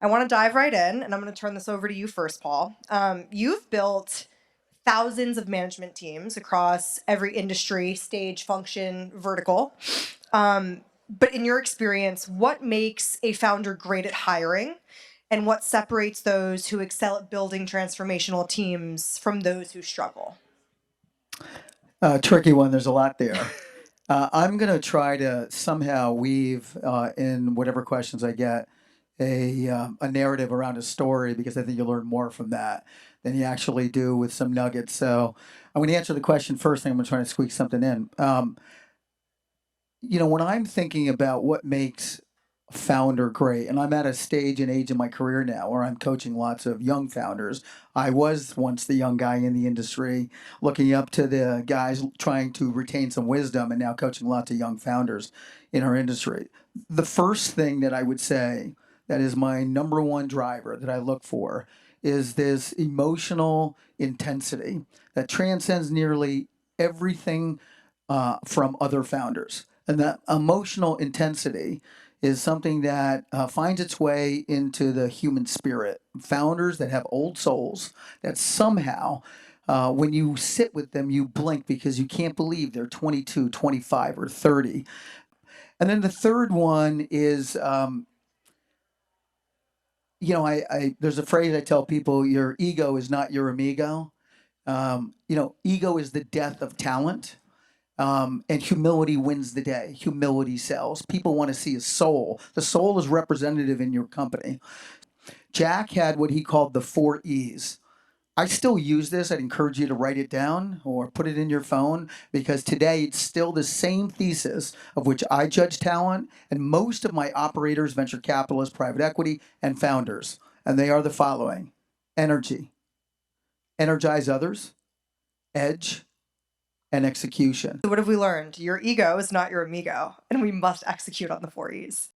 I want to dive right in, and I'm going to turn this over to you first, Paul. You've built thousands of management teams across every industry, stage, function, vertical. But in your experience, what makes a founder great at hiring, and what separates those who excel at building transformational teams from those who struggle? Tricky one. There's a lot there. I'm going to try to somehow weave in whatever questions I get a narrative around a story because I think you'll learn more from that than you actually do with some nuggets. So I'm going to answer the question first thing. I'm going to try to squeak something in. When I'm thinking about what makes a founder great, and I'm at a stage and age in my career now where I'm coaching lots of young founders. I was once the young guy in the industry, looking up to the guys trying to retain some wisdom, and now coaching lots of young founders in our industry. The first thing that I would say that is my number one driver that I look for is this emotional intensity that transcends nearly everything from other founders. And that emotional intensity is something that finds its way into the human spirit. Founders that have old souls that somehow, when you sit with them, you blink because you can't believe they're 22, 25, or 30. And then the third one is, there's a phrase I tell people: your ego is not your amigo. Ego is the death of talent. And humility wins the day. Humility sells. People want to see a soul. The soul is representative in your company. Jack had what he called the 4 E's. I still use this. I'd encourage you to write it down or put it in your phone because today it's still the same thesis of which I judge talent and most of my operators, venture capitalists, private equity, and founders. And they are the following: energy, energize others, edge, and execution. So what have we learned? Your ego is not your amigo, and we must execute on the 4 E's.